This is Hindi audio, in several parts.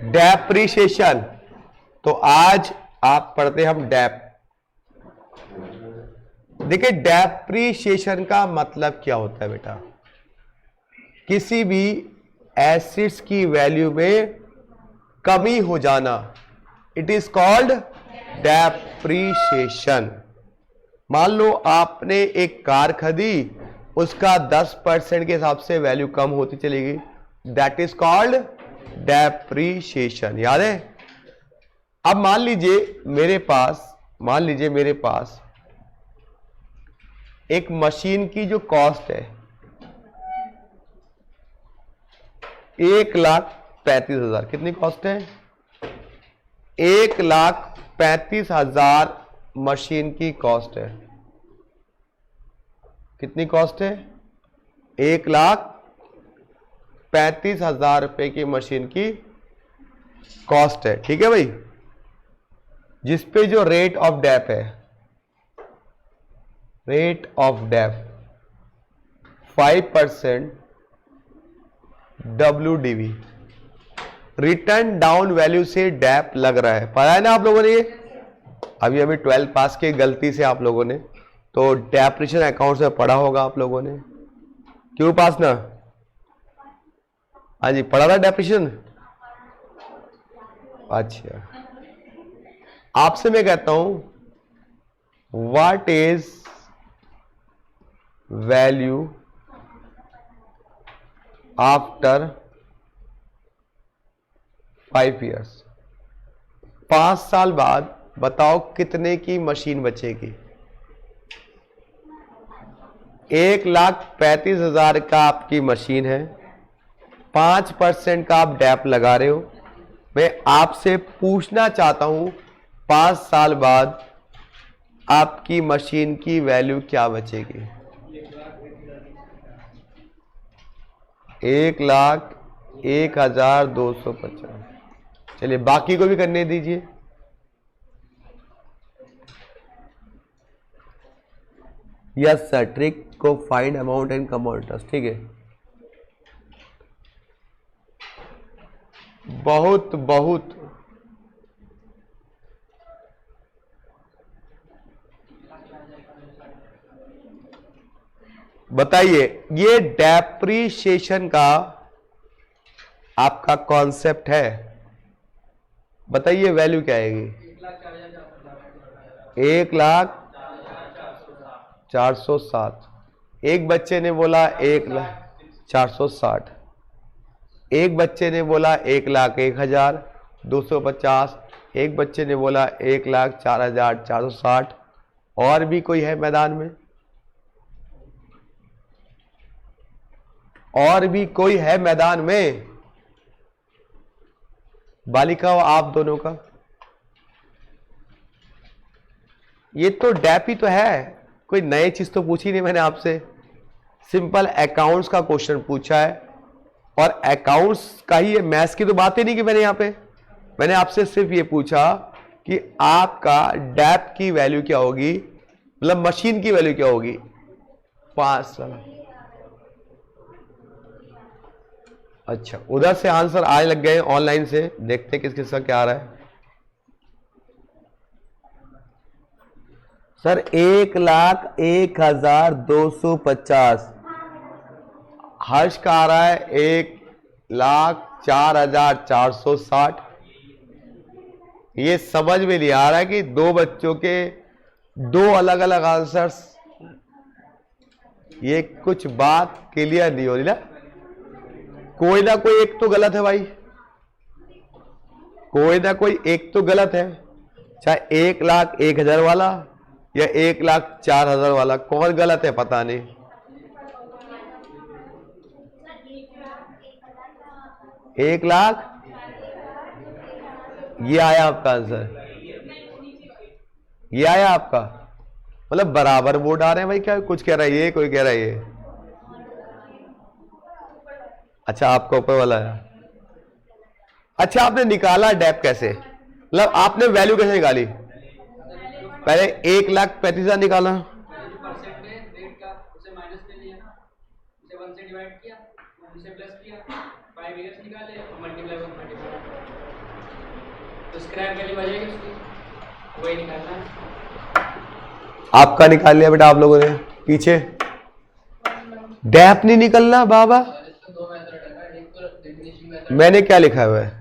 डेप्रीशिएशन। तो आज आप पढ़ते हम डेप। देखिए डेप्रीशिएशन का मतलब क्या होता है बेटा, किसी भी एसिड्स की वैल्यू में कमी हो जाना, इट इज कॉल्ड डेप्रीशिएशन। मान लो आपने एक कार खरीदी, उसका 10% के हिसाब से वैल्यू कम होती चलेगी, दैट इज कॉल्ड डेप्रीशिएशन। याद है? अब मान लीजिए मेरे पास एक मशीन की जो कॉस्ट है 1,35,000। कितनी कॉस्ट है? 1,35,000 मशीन की कॉस्ट है। कितनी कॉस्ट है? 1,35,000 रुपए की मशीन की कॉस्ट है। ठीक है भाई, जिसपे जो रेट ऑफ डेप है, rate of dep 5% WDV, written down value से डेप लग रहा है। पता है ना आप लोगों ने ये? अभी 12 पास के गलती से आप लोगों ने तो डेप्रिशिएशन अकाउंट में पढ़ा होगा आप लोगों ने। क्यों पास ना? हाँ जी, पढ़ा था डेप्रिशिएशन। अच्छा, आपसे मैं कहता हूं what is value after 5 years। 5 साल बाद बताओ कितने की मशीन बचेगी? 1,35,000 का आपकी मशीन है, 5% का आप डेप लगा रहे हो। मैं आपसे पूछना चाहता हूं 5 साल बाद आपकी मशीन की वैल्यू क्या बचेगी? 1,01,250। चलिए बाकी को भी करने दीजिए। यस सर, ट्रिक को फाइंड अमाउंट एंड कंपाउंडर्स। ठीक है, बहुत बहुत बताइए, ये डेप्रीशिएशन का आपका कॉन्सेप्ट है, बताइए वैल्यू क्या आएगी? 1,04,7। एक बच्चे ने बोला 1,04,7। एक बच्चे ने बोला 1,01,250। एक बच्चे ने बोला 1,04,460। और भी कोई है मैदान में? और भी कोई है मैदान में? बालिकाओं, आप दोनों का ये तो डैप ही तो है, कोई नई चीज तो पूछी नहीं मैंने आपसे। सिंपल अकाउंट्स का क्वेश्चन पूछा है, और अकाउंट्स का ही, मैथ्स की तो बात ही नहीं की मैंने आपसे सिर्फ ये पूछा कि आपका डैप की वैल्यू क्या होगी, मतलब मशीन की वैल्यू क्या होगी 5 साल। अच्छा, उधर से आंसर आने लग गए ऑनलाइन से, देखते किस किस का क्या आ रहा है। सर 1,01,250। हर्ष का आ रहा है 1,04,460। ये समझ में नहीं आ रहा है कि दो बच्चों के दो अलग अलग आंसर्स, ये कुछ बात क्लियर नहीं हो रही ना। कोई ना कोई एक तो गलत है भाई, कोई ना कोई एक तो गलत है, चाहे 1,01,000 वाला या 1,04,000 वाला, कौन गलत है पता नहीं। एक लाख, ये आया आपका आंसर, ये आया आपका, मतलब बराबर वोट आ रहे हैं भाई। क्या कुछ कह रहा है ये, कोई कह रहा है ये। अच्छा, आपका ऊपर वाला है। अच्छा, आपने निकाला डेप कैसे, मतलब आपने वैल्यू कैसे निकाली? पहले 1,35,000 निकाला, इसे 1 से डिवाइड किया, 1 से प्लस किया, 5 इयर्स निकाले और मल्टीप्लाई 1 मल्टीप्लाई, तो स्क्रैप वैल्यू आ जाएगी उसकी, वही निकालना है। आपका निकाल लिया बेटा आप लोगों ने, पीछे डैप नहीं निकलना बाबा। दो मेथड है, एक तो डिफिनिशन मेथड, मैंने क्या लिखा हुआ है?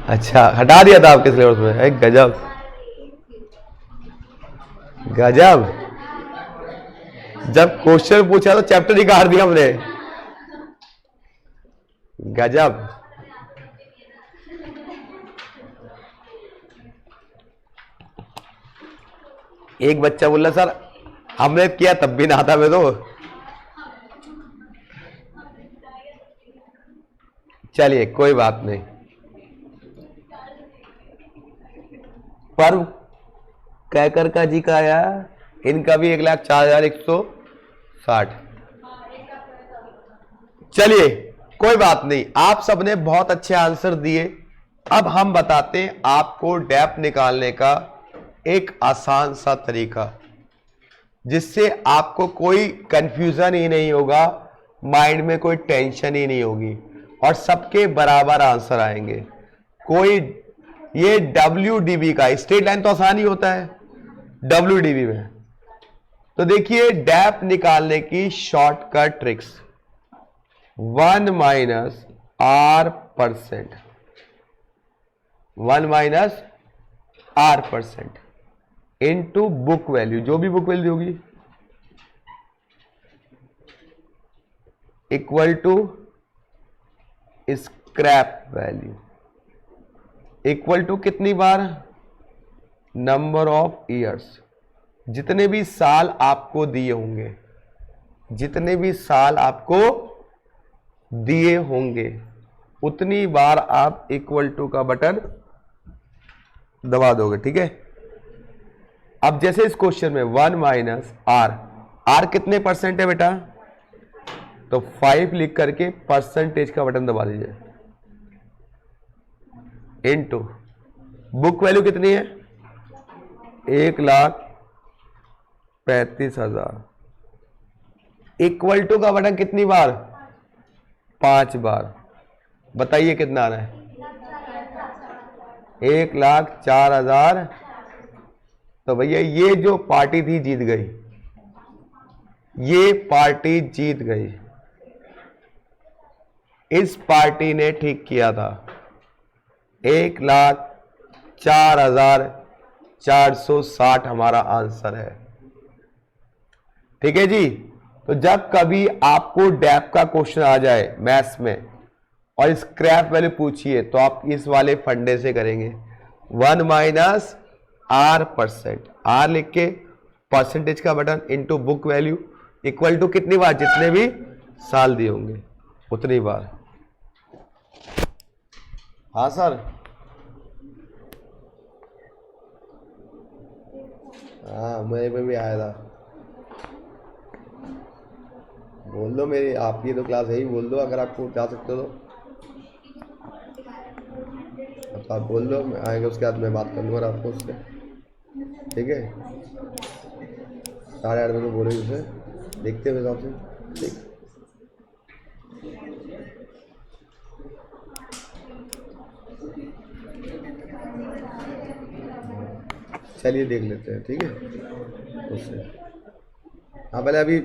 अच्छा, हटा दिया था आपके सिलेबस में? एक गजब गजब, जब क्वेश्चन पूछा तो चैप्टर ही काट दिया हमने। गजब। एक बच्चा बोला सर हमने किया तब भी ना आता मैं तो। चलिए कोई बात नहीं। पर्व कैकर का जी का आया, इनका भी 1,04,160। चलिए कोई बात नहीं, आप सबने बहुत अच्छे आंसर दिए। अब हम बताते हैं आपको डैप निकालने का एक आसान सा तरीका, जिससे आपको कोई कंफ्यूजन ही नहीं होगा, माइंड में कोई टेंशन ही नहीं होगी और सबके बराबर आंसर आएंगे। कोई ये WDB का स्ट्रेट लाइन तो आसान ही होता है WDB में। तो देखिए डैप निकालने की shortcut tricks, 1 minus R%, 1 minus R% into book value, जो भी बुक वैल्यू होगी, equal to scrap value, equal to कितनी बार? नंबर ऑफ ईयर्स, जितने भी साल आपको दिए होंगे, जितने भी साल आपको दिए होंगे उतनी बार आप इक्वल टू का बटन दबा दोगे। ठीक है। अब जैसे इस क्वेश्चन में 1 माइनस R कितने परसेंट है बेटा? तो 5 लिख करके परसेंटेज का बटन दबा दीजिए, इनटू बुक वैल्यू कितनी है? 1,35,000, इक्वल टू का बटन कितनी बार? 5 बार। बताइए कितना आ रहा है? 1,04,000। तो भैया ये जो पार्टी थी जीत गई, ये पार्टी जीत गई। इस पार्टी ने ठीक किया था। 1,04,460 हमारा आंसर है। ठीक है जी। तो जब कभी आपको डैप का क्वेश्चन आ जाए मैथ्स में और स्क्रैप वैल्यू पूछिए तो आप इस वाले फंडे से करेंगे, 1 माइनस R%, R लिख के परसेंटेज का button into book value equal to कितनी बार? जितने भी साल दिए होंगे उतनी बार। हाँ सर। हाँ मैं भी आया था। बोल दो मेरी, आपकी तो क्लास है ही, बोल दो अगर आपको जा सकते हो तो आप बोल दो, आएंगे उसके बाद मैं बात कर लूँगा रात को उससे। ठीक है, 8:30 बजे बोलेंगे उसे, देखते हैं हिसाब से। ठीक, चलिए देख लेते हैं। ठीक है उससे। हाँ पहले अभी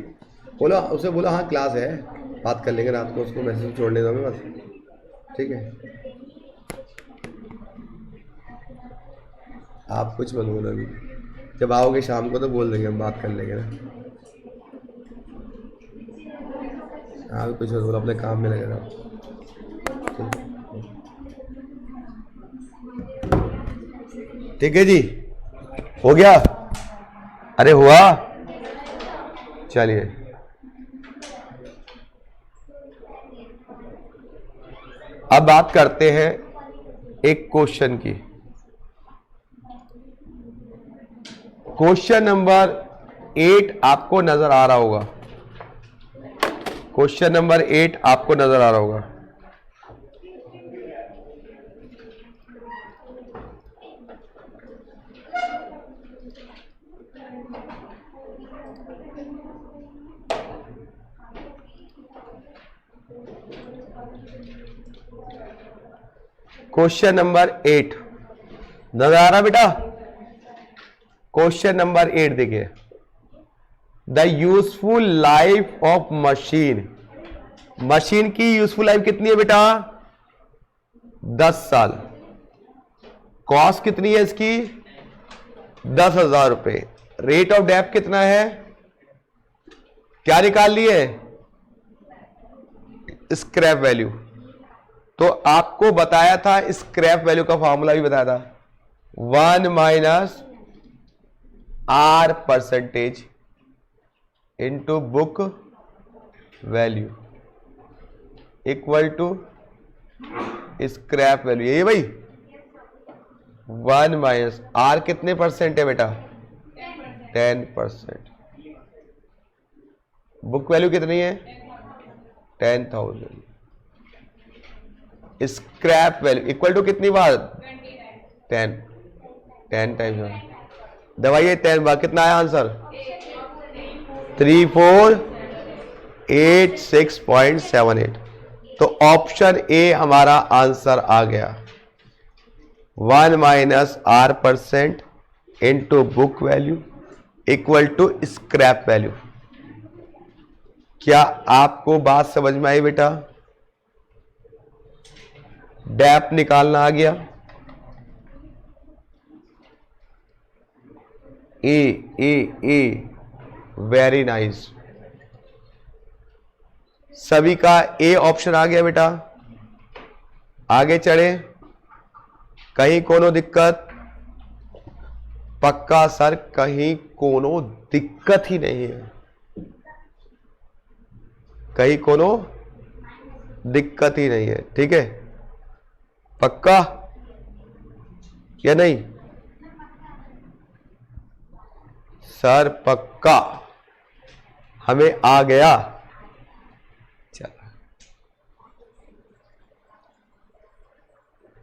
बोलो, उसे बोलो हाँ क्लास है, बात कर लेंगे रात को, उसको मैसेज छोड़ने दो बस। ठीक है, आप कुछ मत बोलो अभी, जब आओगे शाम को तो बोल देंगे, हम बात कर लेंगे ना। हाँ कुछ मत बोलो, अपने काम में लगे रहो। ठीक है जी, हो गया? अरे हुआ? चलिए अब बात करते हैं एक क्वेश्चन की। क्वेश्चन नंबर 8 आपको नजर आ रहा होगा, क्वेश्चन नंबर 8 आपको नजर आ रहा होगा। क्वेश्चन नंबर 8 नजर आ रहा बेटा? क्वेश्चन नंबर 8 देखिए, the useful life of machine. Machine की यूजफुल लाइफ कितनी है बेटा? 10 साल। कॉस्ट कितनी है इसकी? 10,000 रुपए। रेट ऑफ डेप्थ कितना है? क्या निकाल लिए? Scrap value. तो आपको बताया था, स्क्रैप वैल्यू का फॉर्मूला भी बताया था, 1 minus R percentage into book value equal to scrap value. यही भाई 1 माइनस आर कितने परसेंट है बेटा? 10%। बुक वैल्यू कितनी है? 10,000। स्क्रैप वैल्यू इक्वल टू कितनी बार? 10 टाइम्स। दबाइए 10 बार, कितना आया आंसर? 3486.78। तो ऑप्शन ए हमारा आंसर आ गया। 1 minus R percent into book value equal to scrap value. क्या आपको बात समझ में आई बेटा? डेप निकालना आ गया। A very nice. सभी का ए ऑप्शन आ गया बेटा। आगे चढ़े, कहीं कोनो दिक्कत? पक्का सर, कहीं कोनो दिक्कत ही नहीं है, कहीं कोनो दिक्कत ही नहीं है। ठीक है, पक्का या नहीं? सर पक्का, हमें आ गया। चलो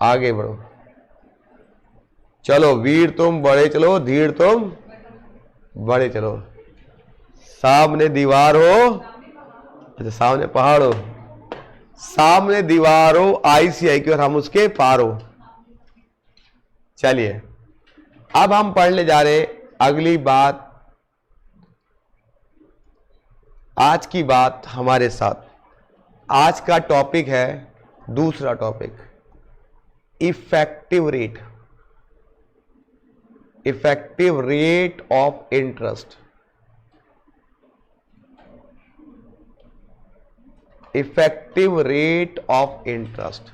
आगे बढ़ो। चलो वीर तुम बड़े चलो, धीर तुम बड़े चलो। सामने दीवार हो, अच्छा सामने पहाड़ हो, सामने दीवार हो ICI की और हम उसके पार हो। चलिए अब हम पढ़ने जा रहे अगली बात। आज की बात हमारे साथ, आज का टॉपिक है दूसरा topic, effective rate. Effective rate of interest. Effective rate of interest.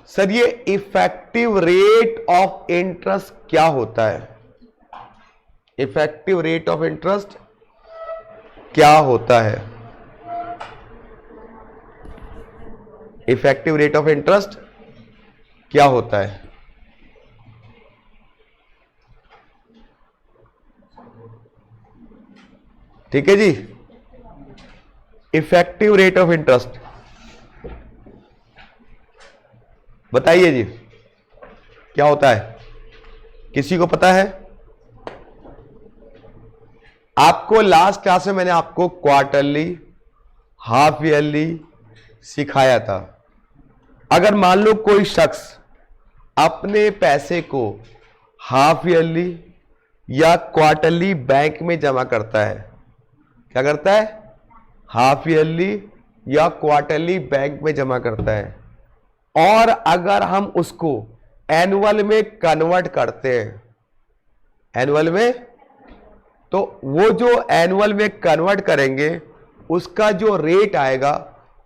Sir ये इफेक्टिव रेट ऑफ इंटरेस्ट क्या होता है? इफेक्टिव रेट ऑफ इंटरेस्ट क्या होता है? इफेक्टिव रेट ऑफ इंटरेस्ट क्या होता है? ठीक है जी, इफेक्टिव रेट ऑफ इंटरेस्ट बताइए जी, क्या होता है? किसी को पता है? आपको लास्ट क्लास में मैंने आपको क्वार्टरली, हाफ ईयरली सिखाया था। अगर मान लो कोई शख्स अपने पैसे को हाफ ईयरली या क्वार्टरली बैंक में जमा करता है, क्या करता है? हाफ ईयरली या क्वार्टरली बैंक में जमा करता है, और अगर हम उसको एनुअल में कन्वर्ट करते हैं, एनुअल में, तो वो जो एनुअल में कन्वर्ट करेंगे उसका जो रेट आएगा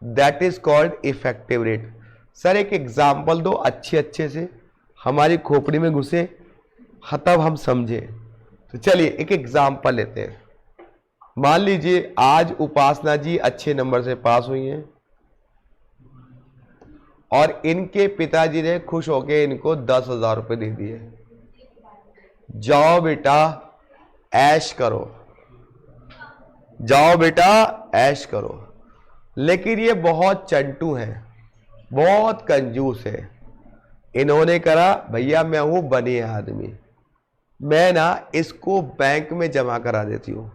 that is called effective rate. Sir एक एग्जांपल दो अच्छे से, हमारी खोपड़ी में घुसे, तब हम समझे। तो चलिए एक एग्जांपल लेते हैं। मान लीजिए आज उपासना जी अच्छे नंबर से पास हुई हैं और इनके पिताजी ने खुश होकर इनको 10,000 रुपए दे दिए। जाओ बेटा ऐश करो, जाओ बेटा ऐश करो। लेकिन ये बहुत चंटू है, बहुत कंजूस है। इन्होंने करा भैया मैं हूं बने आदमी, मैं ना इसको बैंक में जमा करा देती हूं,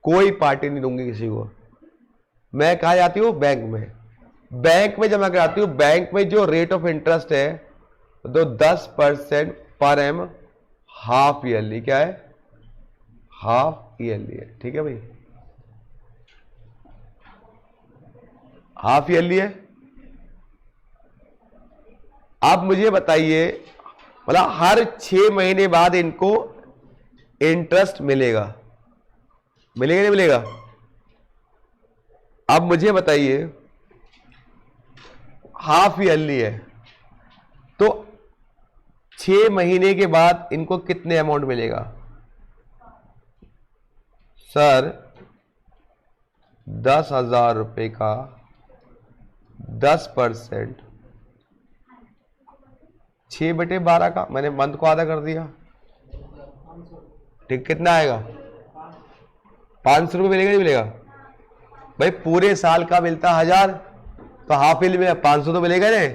कोई पार्टी नहीं दूंगी किसी को। मैं कहा जाती हूं बैंक में जमा कराती हूं। बैंक में जो रेट ऑफ इंटरेस्ट है तो 10% पर एम हाफ ईयरली, क्या है हाफ ईयरली है, ठीक है भाई, हाफ ईयरली है। अब मुझे बताइए, मतलब हर 6 महीने बाद इनको इंटरेस्ट मिलेगा, मिलेगा नहीं मिलेगा? अब मुझे बताइए हाफ ईयरली है तो 6 महीने के बाद इनको कितने अमाउंट मिलेगा? सर 10,000 रुपए का 10%, 6/12 का, मैंने मंथ को आधा कर दिया, ठीक, कितना आएगा? 500 रुपये मिलेगा नहीं मिलेगा? भाई पूरे साल का मिलता 1000 तो हाफ ईयरली में 500 तो मिलेगा नहीं।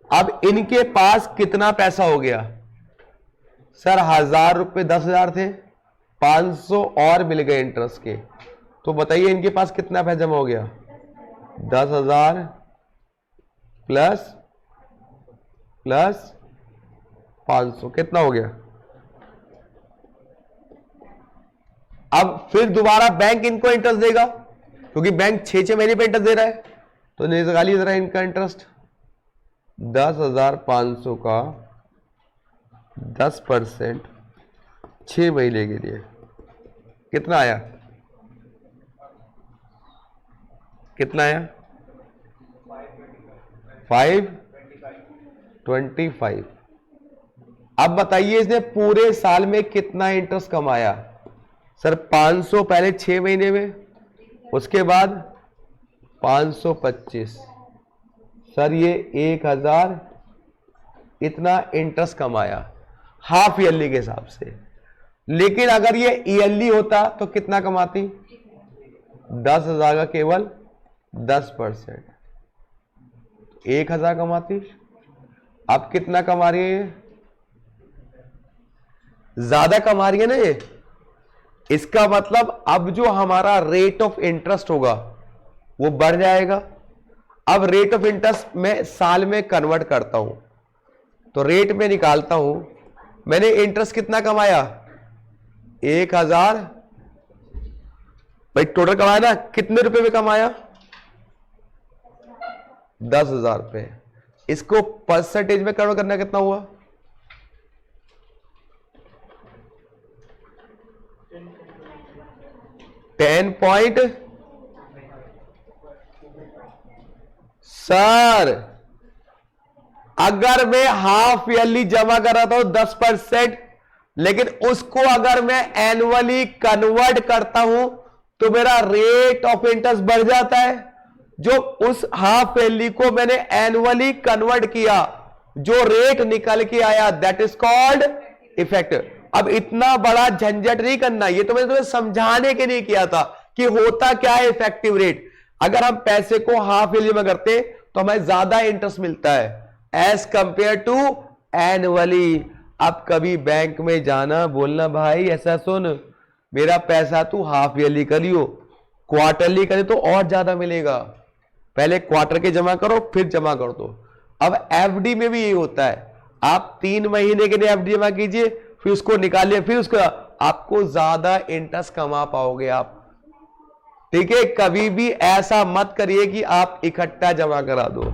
अब इनके पास कितना पैसा हो गया? सर 1000 रुपये 10,000 थे, 500 और मिल गए इंटरेस्ट के, तो बताइए इनके पास कितना पैसा जमा हो गया? 10,000 प्लस 500 कितना हो गया? अब फिर दोबारा बैंक इनको इंटरेस्ट देगा, क्योंकि बैंक 6 महीने पे इंटरेस्ट दे रहा है, तो निकालिए जरा इनका इंटरेस्ट। 10,500 का 10% 6 महीने के लिए कितना आया? कितना आया? 525। अब बताइए इसने पूरे साल में कितना इंटरेस्ट कमाया? सर 500 पहले 6 महीने में, उसके बाद 525, सर ये 1000 इतना इंटरेस्ट कमाया हाफ ईयरली के हिसाब से। लेकिन अगर ये ईयरली होता तो कितना कमाती? 10,000 का केवल 10%, 1000 कमाती। अब कितना कमा रही है? ये ज्यादा कमा रही है ना ये। इसका मतलब अब जो हमारा रेट ऑफ इंटरेस्ट होगा वो बढ़ जाएगा। अब रेट ऑफ इंटरेस्ट मैं साल में कन्वर्ट करता हूं, तो रेट में निकालता हूं, मैंने इंटरेस्ट कितना कमाया? 1000, भाई टोटल कमाया ना, कितने रुपए में कमाया? 10,000 रुपए। इसको परसेंटेज में कन्वर्ट करना कितना हुआ? 10 सर अगर मैं हाफ ईयरली जमा कर रहा था 10%, लेकिन उसको अगर मैं एनुअली कन्वर्ट करता हूं तो मेरा रेट ऑफ इंटरेस्ट बढ़ जाता है। जो उस हाफ ईयरली को मैंने एनुअली कन्वर्ट किया, जो रेट निकल के आया, दैट इज कॉल्ड इफेक्टिव। अब इतना बड़ा झंझट नहीं करना, ये तो मैंने तुम्हें समझाने के लिए किया था कि होता क्या है इफेक्टिव रेट। अगर हम पैसे को हाफ ईयरली में करते तो हमें ज्यादा इंटरेस्ट मिलता है एज कंपेयर टू एनुअली। अब कभी बैंक में जाना, बोलना भाई ऐसा सुन, मेरा पैसा तू हाफ ईयरली करियो, क्वार्टरली करे तो और ज्यादा मिलेगा, पहले क्वार्टर के जमा करो फिर जमा कर दो। अब एफडी में भी ये होता है, आप 3 महीने के लिए एफडी जमा कीजिए, फिर उसको निकालिए, फिर उसको आपको ज्यादा इंटरेस्ट कमा पाओगे आप। ठीक है, कभी भी ऐसा मत करिए कि आप इकट्ठा जमा करा दो,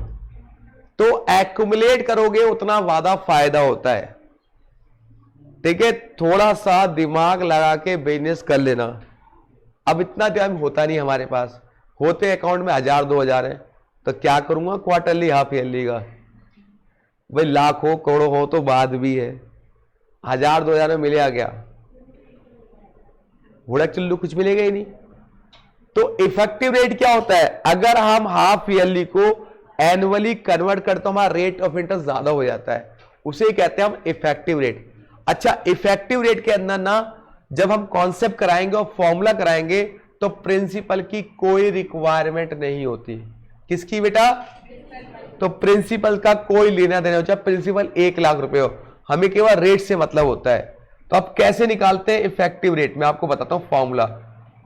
तो एक्युमुलेट करोगे उतना ज्यादा फायदा होता है। ठीक है, थोड़ा सा दिमाग लगा के बिजनेस कर लेना। अब इतना टाइम होता नहीं हमारे पास, होते अकाउंट में 1000-2000 है, तो क्या करूंगा क्वार्टरली हाफ ईयरली का। भाई लाख हो करोड़ों हो तो बात भी है, 1000-2000 में मिलेगा क्या? घोड़ा चुल्लू कुछ मिलेगा ही नहीं। तो इफेक्टिव रेट क्या होता है? अगर हम हाफ ईयरली को एनुअली कन्वर्ट करते तो हमारा रेट ऑफ इंटरेस्ट ज्यादा हो जाता है, उसे कहते हैं हम इफेक्टिव रेट। अच्छा, इफेक्टिव रेट के अंदर ना जब हम कॉन्सेप्ट कराएंगे और फॉर्मूला कराएंगे तो प्रिंसिपल की कोई रिक्वायरमेंट नहीं होती। किसकी बेटा? तो प्रिंसिपल का कोई लेना देना हो, चाहे प्रिंसिपल 1 लाख रुपए हो, हमें केवल रेट से मतलब होता है। तो अब कैसे निकालते हैं इफेक्टिव रेट? मैं आपको बताता हूं फॉर्मूला।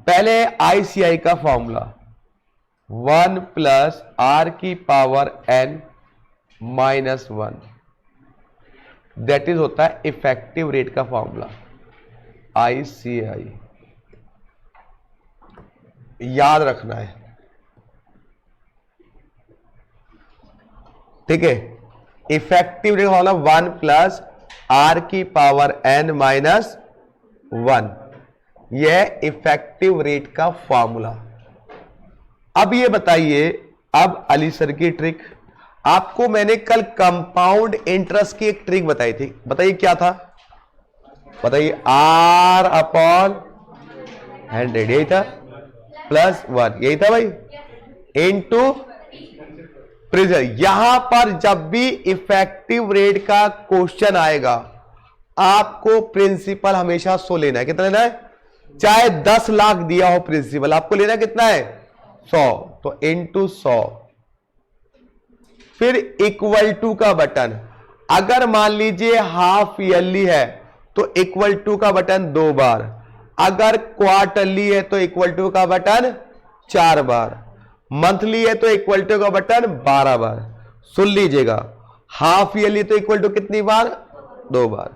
पहले आईसीआई का फॉर्मूला 1 प्लस आर की power n minus 1, that is होता है इफेक्टिव रेट का फॉर्मूला आईसीआई। याद रखना है, ठीक है। Effective rate formula 1 plus R की पावर n माइनस 1, यह इफेक्टिव रेट का फॉर्मूला। अब ये बताइए, अब अली सर की ट्रिक। आपको मैंने कल कंपाउंड इंटरेस्ट की एक ट्रिक बताई थी, बताइए क्या था? बताइए। R अपॉन 100, यही था, प्लस 1, यही था भाई, इनटू प्रिंसिपल। यहां पर जब भी इफेक्टिव रेट का क्वेश्चन आएगा, आपको प्रिंसिपल हमेशा 100 लेना है। कितना लेना है? चाहे 10 लाख दिया हो प्रिंसिपल, आपको लेना कितना है? 100। तो इनटू 100, फिर इक्वल टू का बटन। अगर मान लीजिए हाफ ईयरली है तो इक्वल टू का बटन 2 बार, अगर क्वार्टरली है तो इक्वल टू का बटन 4 बार, मंथली है तो इक्वल टू का बटन 12 बार। सुन लीजिएगा, हाफ ईयरली तो इक्वल टू कितनी बार? 2 बार,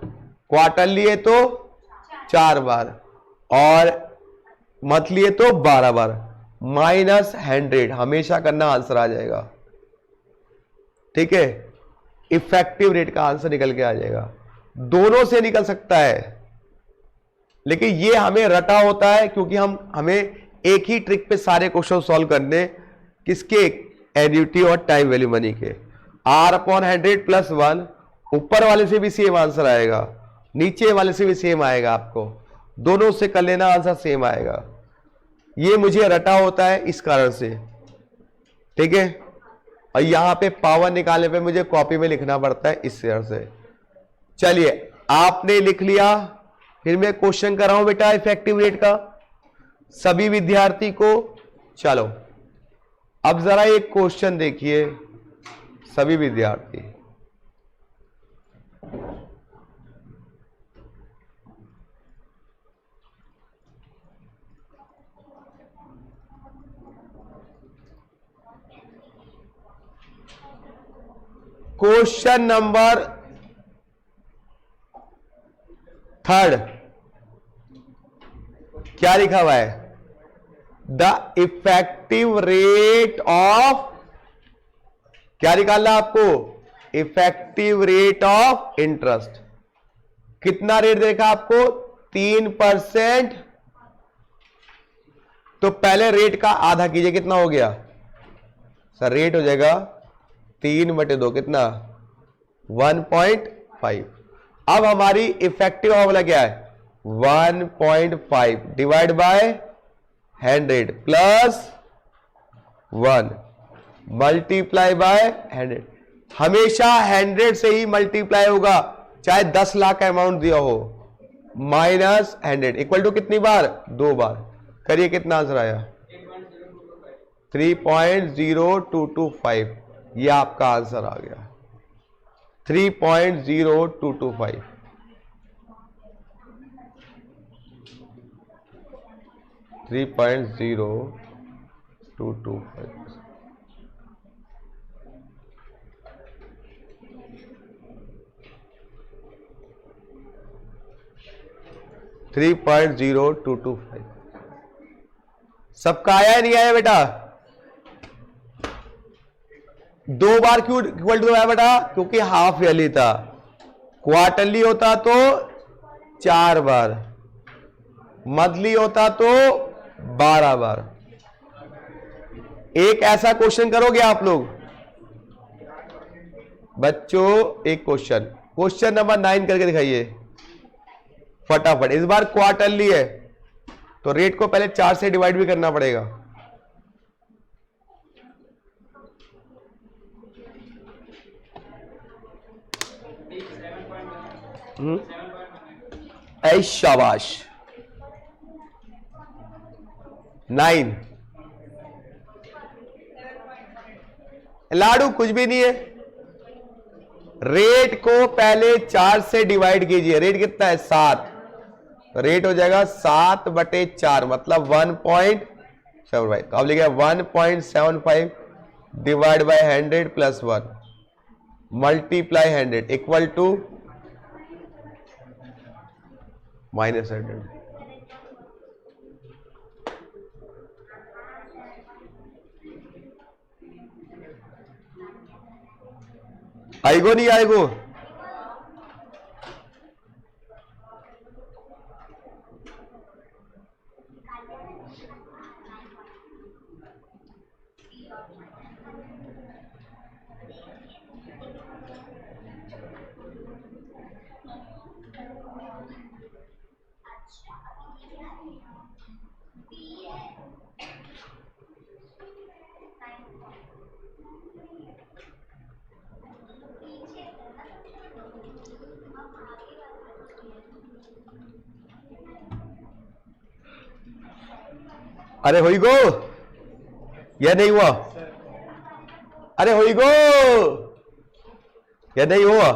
क्वार्टरली है तो 4 बार, और मंथली है तो 12 बार। माइनस 100 हमेशा करना, आंसर आ जाएगा, ठीक है। इफेक्टिव रेट का आंसर निकल के आ जाएगा। दोनों से निकल सकता है, लेकिन ये हमें रटा होता है क्योंकि हमें एक ही ट्रिक पे सारे क्वेश्चन सॉल्व करने, किसके? एन्युटी और टाइम वैल्यू मनी के। R अपॉन 100 प्लस 1, ऊपर वाले से भी सेम आंसर आएगा, नीचे वाले से भी सेम आएगा, आपको दोनों से कर लेना, आंसर सेम आएगा। ये मुझे रटा होता है इस कारण से, ठीक है। और यहां पे पावर निकालने पे मुझे कॉपी में लिखना पड़ता है इस तरह से। चलिए, आपने लिख लिया, फिर मैं क्वेश्चन कर रहा हूं बेटा इफेक्टिव रेट का सभी विद्यार्थी को। चलो अब जरा एक क्वेश्चन देखिए सभी विद्यार्थी। क्वेश्चन नंबर 3 क्या लिखा हुआ है? द इफेक्टिव रेट ऑफ, क्या निकालना आपको? Effective rate of interest. कितना रेट देखा आपको? 3%। तो पहले रेट का आधा कीजिए, कितना हो गया सर? रेट हो जाएगा 3/2, कितना? 1.5। अब हमारी इफेक्टिव फॉर्मूला क्या है? 1.5 divide by 100 plus 1 multiply by 100। हमेशा 100 से ही मल्टीप्लाई होगा, चाहे 10 लाख का अमाउंट दिया हो। माइनस 100 इक्वल टू कितनी बार? 2 बार। करिए, कितना आंसर आया? 3.0225। ये आपका आंसर आ गया, 3.0225। $3.0225। सबका आया नहीं आया बेटा? 2 बार क्यों इक्वल टू आया बेटा? क्योंकि हाफ ईयरली था। क्वार्टरली होता तो 4 बार, मंथली होता तो 12 बार। एक ऐसा क्वेश्चन करोगे आप लोग बच्चों? एक क्वेश्चन नंबर 9 करके दिखाइए फटाफट। इस बार क्वार्टरली है तो रेट को पहले 4 से डिवाइड भी करना पड़ेगा। ऐ शाबाश। 9 लाडू कुछ भी नहीं है। रेट को पहले 4 से डिवाइड कीजिए। रेट कितना है 7, रेट हो जाएगा 7/4 मतलब 1.75। तो अब लिखा 1.75 divide by 100 plus 1 multiply 100 equal to -100। आएगो नहीं आएगो? अरे होई गो या नहीं हुआ? अरे होई गो या नहीं हुआ?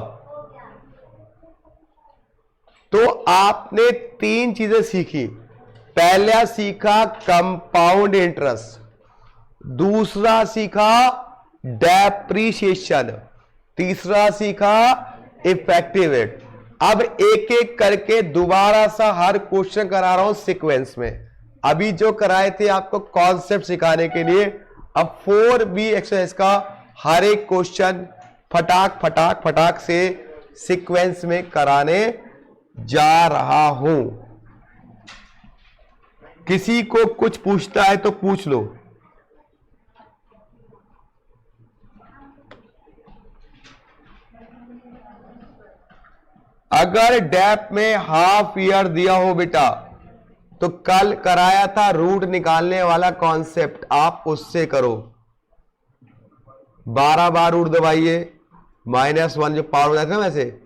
तो आपने 3 चीजें सीखी। पहला सीखा कंपाउंड इंटरेस्ट, दूसरा सीखा डेप्रीशिएशन, तीसरा सीखा इफेक्टिव रेट। अब एक एक करके दोबारा सा हर क्वेश्चन करा रहा हूं सीक्वेंस में। अभी जो कराए थे आपको कॉन्सेप्ट सिखाने के लिए, अब 4B एक्सरसाइज का हर एक क्वेश्चन फटाक फटाक फटाक से सीक्वेंस में कराने जा रहा हूं। किसी को कुछ पूछता है तो पूछ लो। अगर डैप में हाफ ईयर दिया हो बेटा, तो कल कराया था रूट निकालने वाला कॉन्सेप्ट, आप उससे करो। 12 बार रूट दबाइए, -1 जो पावर हो जाता है वैसे,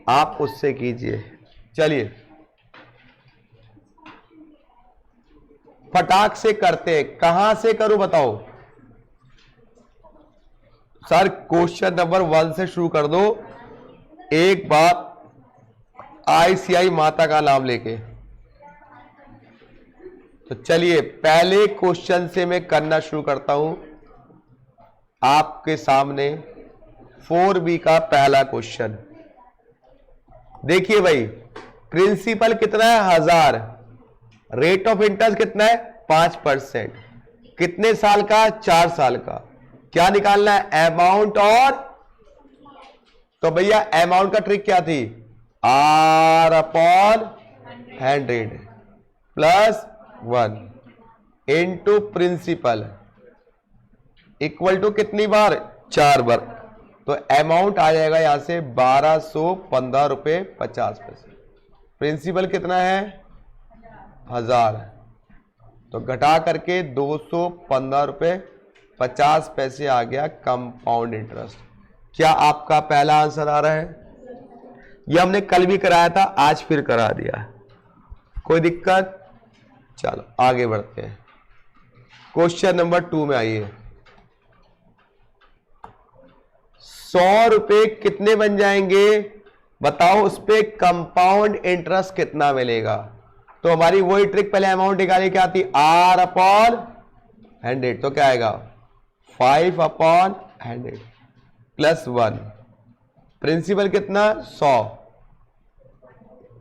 आप उससे कीजिए। चलिए फटाक से करते हैं। कहां से करूं बताओ? सर क्वेश्चन नंबर 1 से शुरू कर दो। एक बात, ICI माता का नाम लेके। तो चलिए पहले क्वेश्चन से मैं करना शुरू करता हूं आपके सामने। 4B का पहला क्वेश्चन देखिए भाई। प्रिंसिपल कितना है 1000, रेट ऑफ इंटरेस्ट कितना है 5%, कितने साल का 4 साल का। क्या निकालना है? अमाउंट। और तो भैया अमाउंट का ट्रिक क्या थी? R/100 plus 1 into principal equal to कितनी बार? 4 बार। तो अमाउंट आ जाएगा यहां से 1215 रुपए 50 पैसे। प्रिंसिपल कितना है 1000, तो घटा करके 215 रुपए 50 पैसे आ गया कंपाउंड इंटरेस्ट। क्या आपका पहला आंसर आ रहा है? ये हमने कल भी कराया था, आज फिर करा दिया। कोई दिक्कत? चलो आगे बढ़ते हैं। क्वेश्चन नंबर 2 में आइए। 100 रुपए कितने बन जाएंगे बताओ? उस पे कंपाउंड इंटरेस्ट कितना मिलेगा? तो हमारी वही ट्रिक, पहले अमाउंट निकाली, क्या थी? R/100। तो क्या आएगा? 5/100 प्लस 1। प्रिंसिपल कितना? 100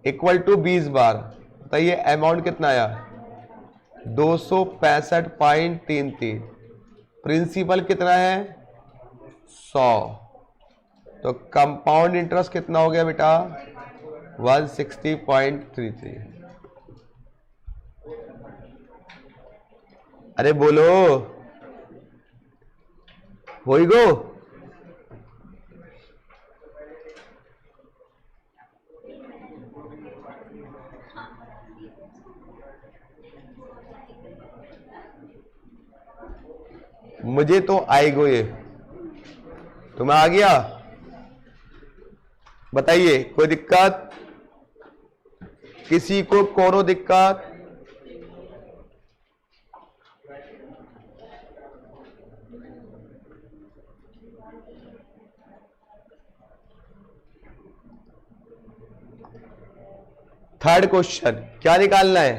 इक्वल टू 20 बार। बताइए अमाउंट कितना आया? 265.33। प्रिंसिपल कितना है? 100। तो कंपाउंड इंटरेस्ट कितना हो गया बेटा? 160.33। अरे बोलो, होई गो? मुझे तो आएगो ये। तुम्हें आ गया? बताइए कोई दिक्कत? किसी को कोनो दिक्कत? थर्ड क्वेश्चन क्या निकालना है?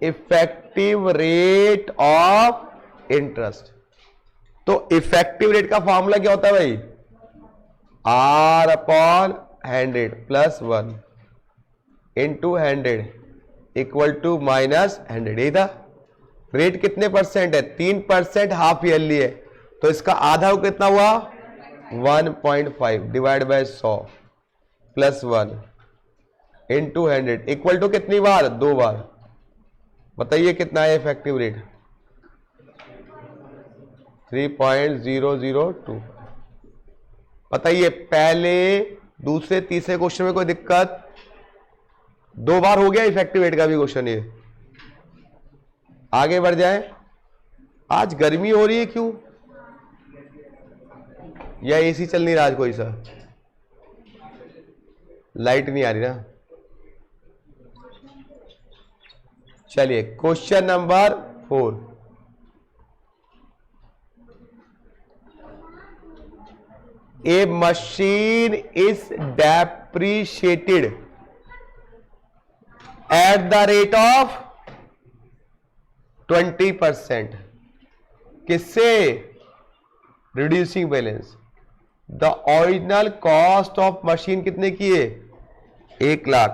Effective rate of interest. तो इफेक्टिव रेट का फॉर्मूला क्या होता है भाई? R upon 100 plus 1 into 100 equal to minus 100। यही था। रेट कितने परसेंट है? 3% हाफ ईयरली है, तो इसका आधा को कितना हुआ? 1.5 divide by 100 plus 1 into 100 equal to कितनी बार? 2 बार। बताइए कितना है इफेक्टिव रेट? 3.002। बताइए पहले, दूसरे, तीसरे क्वेश्चन में कोई दिक्कत? 2 बार हो गया इफेक्टिव रेट का भी क्वेश्चन ये। आगे बढ़ जाए। आज गर्मी हो रही है क्यों? या एसी चल नहीं रहा आज कोई सा? लाइट नहीं आ रही ना? चलिए question number 4। A machine is depreciated at the rate of 20%। किससे? Reducing balance. The original cost of machine कितने की है? 1 लाख।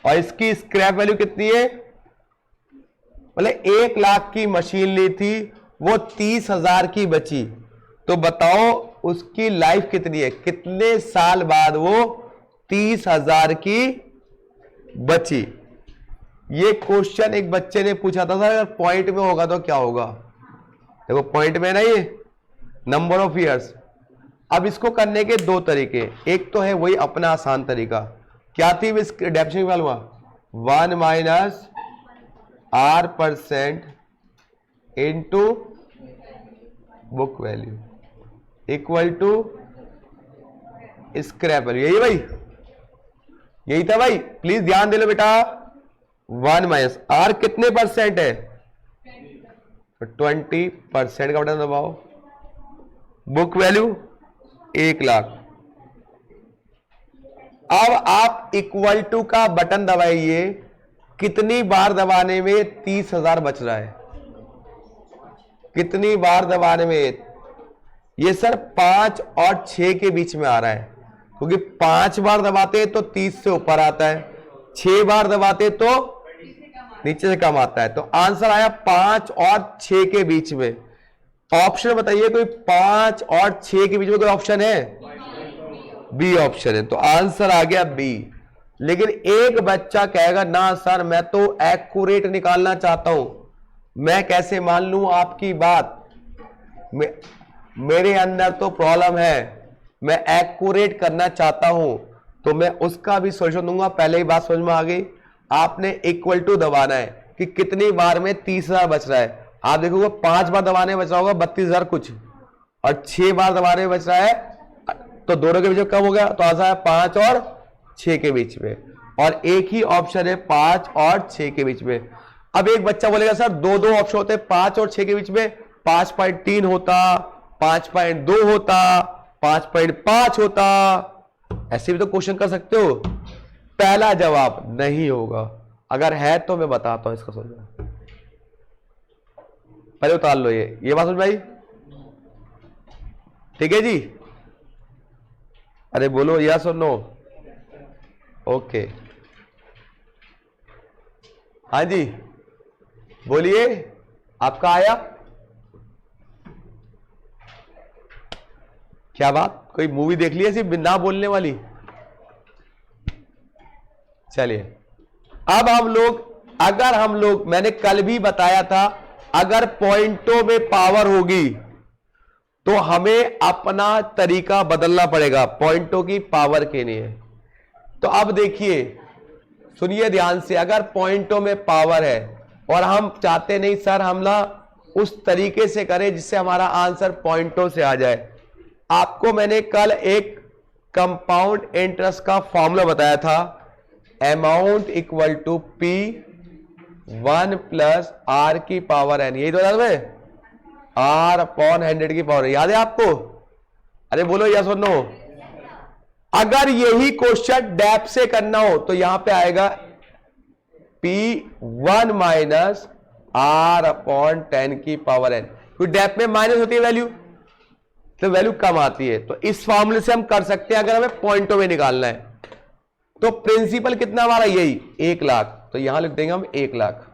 और इसकी स्क्रैप वैल्यू कितनी है? मतलब 1 लाख की मशीन ली थी, वो 30,000 की बची। तो बताओ उसकी लाइफ कितनी है? कितने साल बाद वो 30,000 की बची? ये क्वेश्चन एक बच्चे ने पूछा था सर, अगर पॉइंट में होगा तो क्या होगा? देखो पॉइंट में ना, ये नंबर ऑफ ईयर्स। अब इसको करने के 2 तरीके। एक तो है वही अपना आसान तरीका। क्या थी इसकी डेफिनेशन वाला? 1 minus R% into book value equal to scrap value. यही भाई, यही था भाई। प्लीज ध्यान दे लो बेटा। 1 माइनस R कितने परसेंट है? 20% का बटन दबाओ। Book value 1 lakh. अब आप इक्वल टू का बटन दबाइए। कितनी बार दबाने में 30,000 बच रहा है? कितनी बार दबाने में? ये सर 5 और 6 के बीच में आ रहा है, क्योंकि 5 बार दबाते हैं तो 30 से ऊपर आता है, 6 बार दबाते तो नीचे से कम आता है। तो आंसर आया 5 और 6 के बीच में। ऑप्शन बताइए कोई 5 और 6 के बीच में कोई ऑप्शन है? बी ऑप्शन है। तो आंसर आ गया बी। लेकिन एक बच्चा कहेगा ना सर मैं तो एक्यूरेट निकालना चाहता हूं, मैं कैसे मान लूं आपकी बात? मेरे अंदर तो प्रॉब्लम है, मैं एक्यूरेट करना चाहता हूं। तो मैं उसका भी सॉल्यूशन दूंगा। पहले ही बात समझ में आ गई। आपने इक्वल टू दबाना है कि कितनी बार में 30,000 बच रहा है। आप देखोगे 5 बार दबाने में बच रहा होगा 32,000 कुछ, और 6 बार दबाने में बच रहा है, तो दोनों के बीच में कम हो गया। तो आंसर है 5 और 6 के बीच में। और एक ही ऑप्शन है 5 और 6 के बीच में। अब एक बच्चा बोलेगा सर 2 ऑप्शन होते हैं 5 और 6 के बीच में, 5.3 होता, 5.2 होता, 5.5 होता। ऐसे भी तो क्वेश्चन कर सकते हो। पहला जवाब नहीं होगा। अगर है तो मैं बताता हूं इसका सोचना। पहले उतार लो ये बात समझ भाई। ठीक है जी? अरे बोलो यस और नो। ओके, हाँ जी बोलिए, आपका आया? क्या बात, कोई मूवी देख ली है सिर्फ बिना बोलने वाली? चलिए अब हम लोग मैंने कल भी बताया था, अगर पॉइंटों में पावर होगी तो हमें अपना तरीका बदलना पड़ेगा पॉइंटों की पावर के लिए। तो अब देखिए, सुनिए ध्यान से। अगर पॉइंटों में पावर है और हम चाहते नहीं सर हम ना उस तरीके से करें जिससे हमारा आंसर पॉइंटों से आ जाए, आपको मैंने कल एक कंपाउंड इंटरेस्ट का फॉर्मूला बताया था। Amount equal to P 1 plus R की पावर n। यही तो याद है, R अपॉन 100 की पावर। याद है आपको? अरे बोलो यस और नो। अगर यही क्वेश्चन डैप से करना हो तो यहां पे आएगा P1 माइनस R अपॉन 10 की पावर n, क्योंकि डैप में माइनस होती है वैल्यू, तो वैल्यू कम आती है। तो इस फॉर्मूले से हम कर सकते हैं अगर हमें पॉइंटों में निकालना है। तो प्रिंसिपल कितना हमारा यही 1 लाख, तो यहां लिख देंगे हम 1 लाख।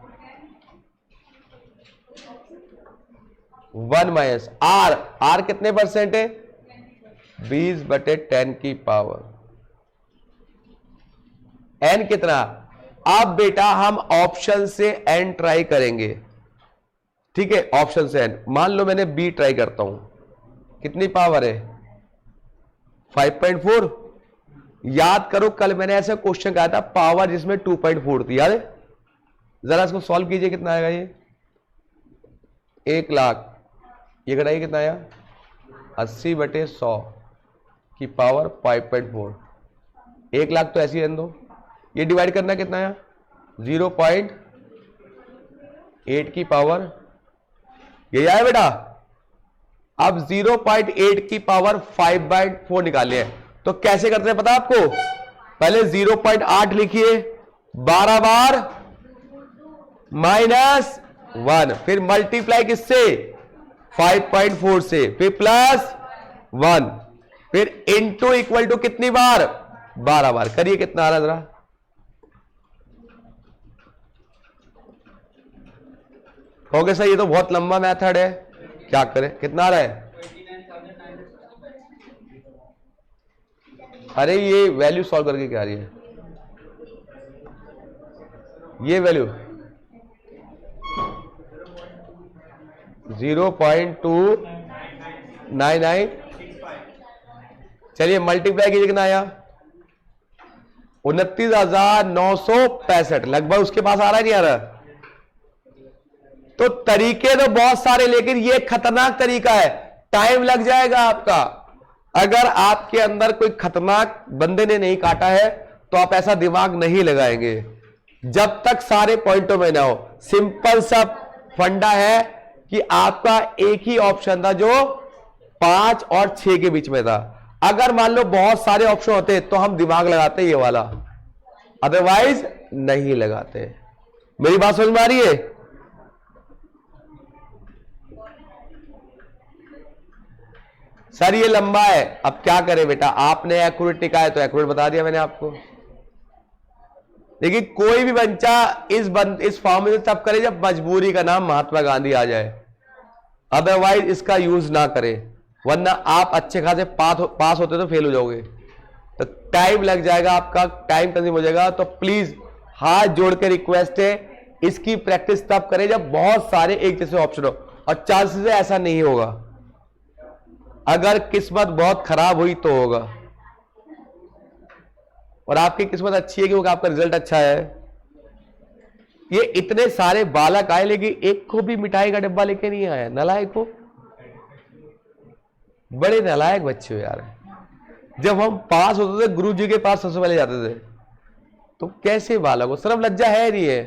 1 माइनस आर कितने परसेंट है 20/10 की पावर n कितना। अब बेटा हम ऑप्शन से n ट्राई करेंगे, ठीक है, ऑप्शन से n। मान लो मैंने b ट्राई करता हूं, कितनी पावर है 5.4। याद करो कल मैंने ऐसा क्वेश्चन कहा था पावर जिसमें 2.4 थी, याद है? जरा इसको सॉल्व कीजिए, कितना आएगा ये 1 लाख, ये घटाइए कितना आया 80/100 की पावर 5.4। 1 लाख तो ऐसे ही रहने दो, ये डिवाइड करना कितना आया 0.8 की पावर, ये आया बेटा। अब 0.8 की पावर 5/4 निकालिए, तो कैसे करते हैं पता आपको, पहले 0.8 लिखिए 12 बार माइनस 1, फिर मल्टीप्लाई किससे 5.4 से, फिर प्लस 1, फिर इनटू इक्वल टू कितनी बार 12 बार। करिए कितना आ रहा है जरा, हो गया सर, ये तो बहुत लंबा मेथड है, क्या करें, कितना आ रहा है। अरे ये वैल्यू सॉल्व करके क्या आ रही है, ये वैल्यू 0.299, चलिए मल्टीप्लाई कीजिए कितना आया 29,965, लगभग उसके पास आ रहा है नहीं आ रहा। तो तरीके तो बहुत सारे, लेकिन ये खतरनाक तरीका है, टाइम लग जाएगा आपका। अगर आपके अंदर कोई खतरनाक बंदे ने नहीं काटा है तो आप ऐसा दिमाग नहीं लगाएंगे जब तक सारे पॉइंटों में ना हो। सिंपल सा फंडा है कि आपका एक ही ऑप्शन था जो 5 और 6 के बीच में था। अगर मान लो बहुत सारे ऑप्शन होते तो हम दिमाग लगाते ये वाला, अदरवाइज नहीं लगाते। मेरी बात समझ में आ रही है? सर ये लंबा है, अब क्या करें बेटा, आपने एक्यूरेट निकाला तो एक्यूरेट बता दिया मैंने आपको। लेकिन कोई भी बच्चा इस फॉर्म में तब करे जब मजबूरी का नाम महात्मा गांधी आ जाए, अदरवाइज इसका यूज ना करें, वरना आप अच्छे खासे पास होते तो फेल हो जाओगे, तो टाइम लग जाएगा आपका, टाइम कंज्यूम हो जाएगा। तो प्लीज हाथ जोड़ के रिक्वेस्ट है, इसकी प्रैक्टिस तब करें जब बहुत सारे एक जैसे ऑप्शन हो, और चांसेस ऐसा नहीं होगा, अगर किस्मत बहुत खराब हुई तो होगा। और आपकी किस्मत अच्छी है क्योंकि आपका रिजल्ट अच्छा है। ये इतने सारे बालक आए लेकिन एक को भी मिठाई का डब्बा लेके नहीं आया, नालायक को, बड़े नालायक बच्चे हो यार। जब हम पास होते थे गुरु जी के पास सबसे पहले जाते थे, तो कैसे बालक हो, शर्म लज्जा है नहीं है।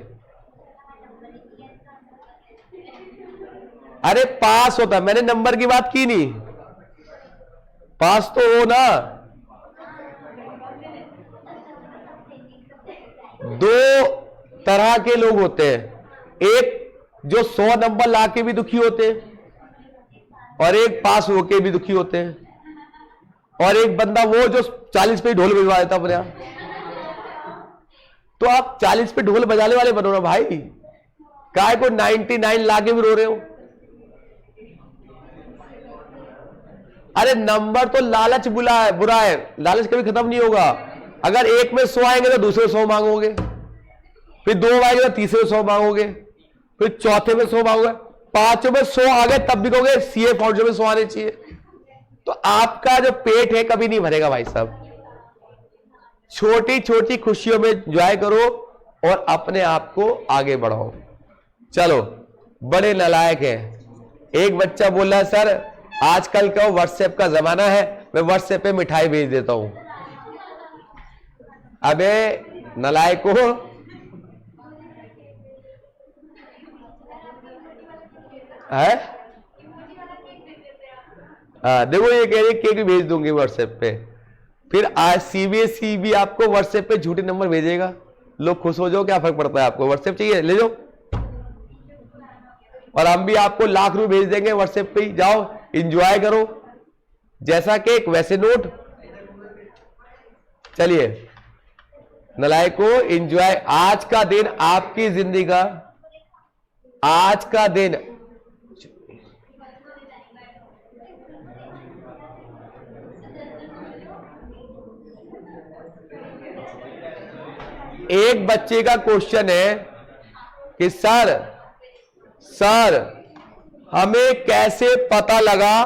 अरे पास होता, मैंने नंबर की बात की नहीं, पास तो हो ना। दो तरह के लोग होते हैं, एक जो 100 नंबर लाके भी दुखी होते हैं, और एक पास होके भी दुखी होते हैं, और एक बंदा वो जो 40 पे ढोल बजवा देता अपने आप। तो आप 40 पे ढोल बजाने वाले बनो ना भाई, काय को 99 लाके भी रो रहे हो। अरे नंबर तो लालच बुरा है, लालच कभी खत्म नहीं होगा। अगर एक में 100 आएंगे तो दूसरे 100 मांगोगे, फिर 2 आएंगे तो तीसरे 100 मांगोगे, फिर चौथे में 100 मांगोगे, 5 में 100 आ गए तब भी कहोगे सीए फाउंडेशन में 100 आने चाहिए। तो आपका जो पेट है कभी नहीं भरेगा भाई साहब। छोटी छोटी खुशियों में एंजॉय करो और अपने आप को आगे बढ़ाओ। चलो, बड़े नालायक है। एक बच्चा बोल रहा है सर आजकल का व्हाट्सएप का जमाना है, मैं व्हाट्सएप पे मिठाई भेज देता हूं। अबे नालायक हो, है? देखो ये कह रही केक भेज दूंगी व्हाट्सएप पे, फिर आज सीबीएसई भी आपको व्हाट्सएप पे झूठे नंबर भेजेगा, लोग खुश हो जाओ, क्या फर्क पड़ता है आपको, व्हाट्सएप चाहिए ले जाओ, और हम भी आपको लाख रुपए भेज देंगे व्हाट्सएप पे ही, जाओ एंजॉय करो, जैसा केक वैसे नोट। चलिए नलायको एंजॉय, आज का दिन आपकी जिंदगी का, आज का दिन एक बच्चे का क्वेश्चन है कि सर हमें कैसे पता लगा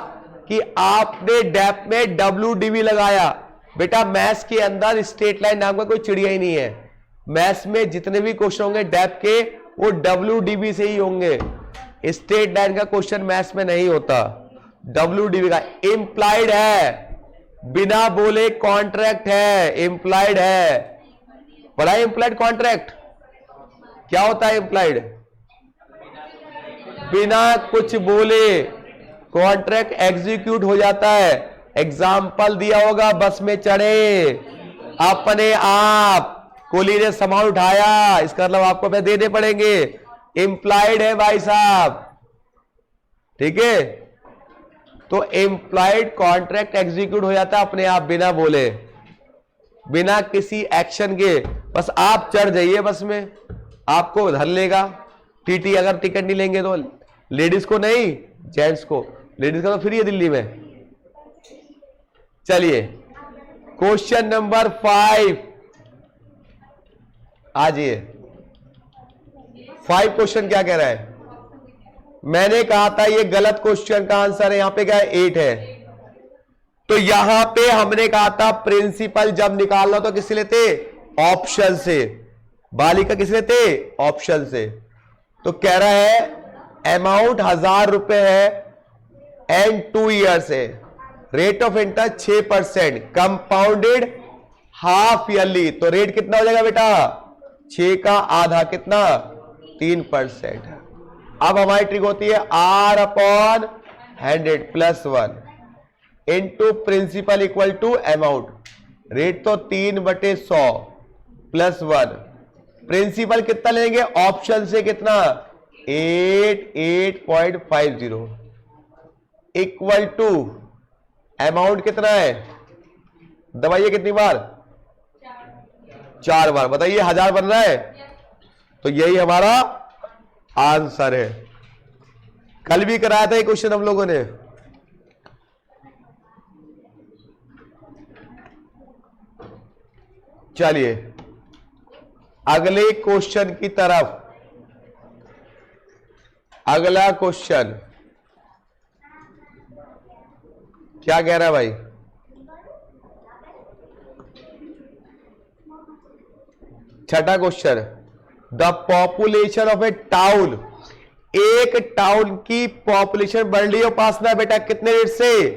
कि आपने डैप में WDV लगाया। बेटा मैथ्स के अंदर स्ट्रेट लाइन नाम का कोई चिड़िया ही नहीं है, मैथ्स में जितने भी क्वेश्चन होंगे डैप के वो WDV से ही होंगे, स्ट्रेट लाइन का क्वेश्चन मैथ्स में नहीं होता। WDV का इंप्लाइड है, बिना बोले कॉन्ट्रैक्ट है, इंप्लाइड है, बड़ा इंप्लाइड कॉन्ट्रैक्ट क्या होता है? इंप्लाइड बिना कुछ बोले कॉन्ट्रैक्ट एग्जीक्यूट हो जाता है। एग्जाम्पल दिया होगा, बस में चढ़े अपने आप, कोहली ने सामान उठाया, इसका मतलब आपको पैसे देने पड़ेंगे, इंप्लाइड है भाई साहब, ठीक है। तो इंप्लाइड कॉन्ट्रैक्ट एग्जीक्यूट हो जाता है अपने आप, बिना बोले, बिना किसी एक्शन के, बस आप चढ़ जाइए बस में, आपको धर लेगा। टीटी अगर टिकट नहीं लेंगे तो, लेडीज को नहीं जेंट्स को, लेडीज का तो फ्री है दिल्ली में। चलिए क्वेश्चन नंबर 5 आ जाइए। 5 क्वेश्चन क्या कह रहा है? मैंने कहा था ये गलत क्वेश्चन का आंसर है, यहां पे क्या है 8 है, तो यहां पे हमने कहा था प्रिंसिपल जब निकालना तो किससे लेते? ऑप्शन से। बालिका किस लेते? ऑप्शन से। तो कह रहा है अमाउंट 1000 रुपए है एंड 2 ईयर्स है, rate of interest 6%, compounded half yearly, तो रेट कितना हो जाएगा बेटा? 6 का आधा कितना? 3%। अब हमारी ट्रिक होती है R/100 + 1 into principal equal to amount, rate तो 3/100 + 1, प्रिंसिपल कितना लेंगे? ऑप्शन से कितना? 8.50 इक्वल टू अमाउंट कितना है? दबाइए कितनी बार? 4 बार। बताइए 1000 बन रहा है, तो यही हमारा आंसर है। कल भी कराया था ये क्वेश्चन हम लोगों ने। चलिए अगले क्वेश्चन की तरफ। अगला क्वेश्चन क्या कह रहा है भाई? छठा question, the population of A town, एक टाउन की पॉपुलेशन बढ़ रही है उपासना बेटा कितने रेट से?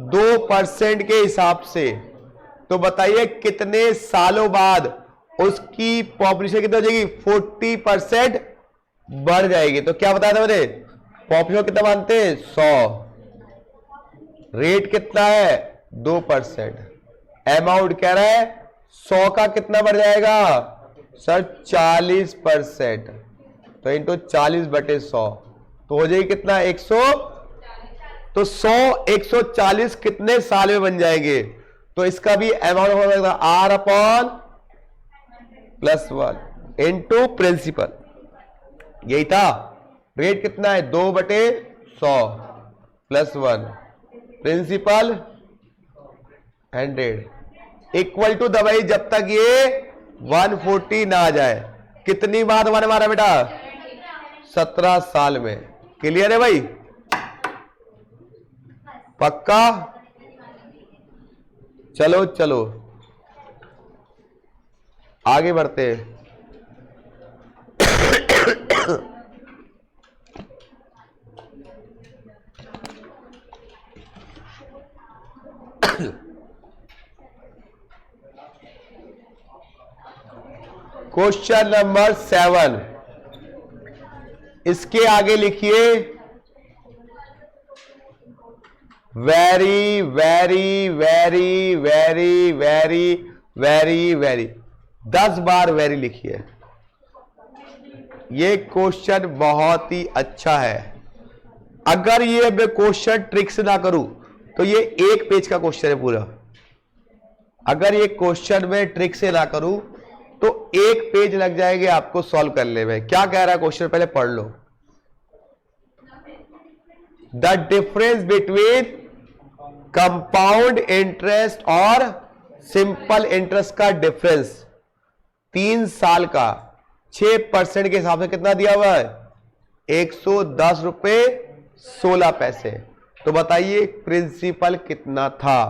2% के हिसाब से। तो बताइए कितने सालों बाद उसकी पॉपुलेशन कितना हो जाएगी? 40% बढ़ जाएगी। तो क्या बताया था मैंने? पॉपुलेशन कितना मानते हैं? 100, रेट कितना है? 2%, अमाउंट कह रहा है 100 का कितना बढ़ जाएगा सर? 40%, तो इंटू 40/100 तो हो जाएगी कितना? 100। तो 100 140 कितने साल में बन जाएंगे? तो इसका भी अमाउंट हो जाएगा R/+1 इंटू प्रिंसिपल, यही था। रेट कितना है? 2/100 + 1, प्रिंसिपल 100 इक्वल टू दवाई जब तक ये 140 ना आ जाए। कितनी बार हमारे मारा बेटा? 17 साल में। क्लियर है भाई? पक्का? चलो चलो आगे बढ़ते हैं। क्वेश्चन नंबर 7, इसके आगे लिखिए very very very very very very very 10 बार वेरी लिखिए। ये क्वेश्चन बहुत ही अच्छा है। अगर ये मैं क्वेश्चन ट्रिक से ना करूं तो ये 1 पेज का क्वेश्चन है पूरा। अगर ये क्वेश्चन में ट्रिक से ना करूं तो 1 पेज लग जाएंगे आपको सॉल्व करने में। क्या कह रहा है क्वेश्चन, पहले पढ़ लो। The difference between compound interest और सिंपल इंटरेस्ट का डिफरेंस 3 साल का 6% के हिसाब से कितना दिया हुआ है? 110 रुपए 16 पैसे। तो बताइए प्रिंसिपल कितना था?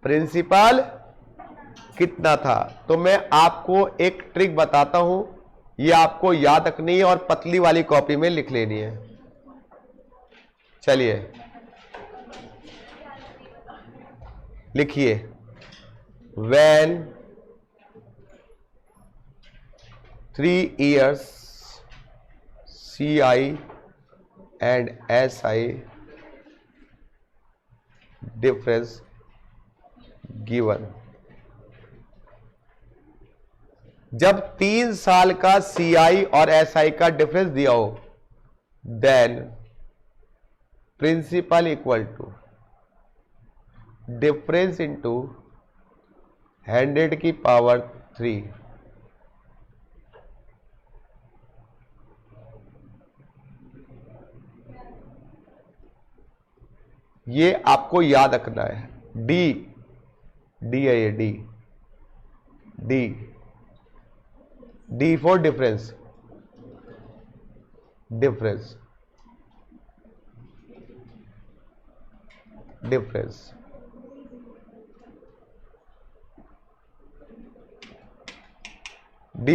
प्रिंसिपल कितना था? तो मैं आपको एक ट्रिक बताता हूं, ये आपको याद रखनी है और पतली वाली कॉपी में लिख लेनी है। चलिए लिखिए। When 3 years CI and SI difference given, जब 3 साल का CI और SI का डिफरेंस दिया हो, then principal equal to difference into 100 की पावर 3। ये आपको याद रखना है। डी है ये, D for difference. D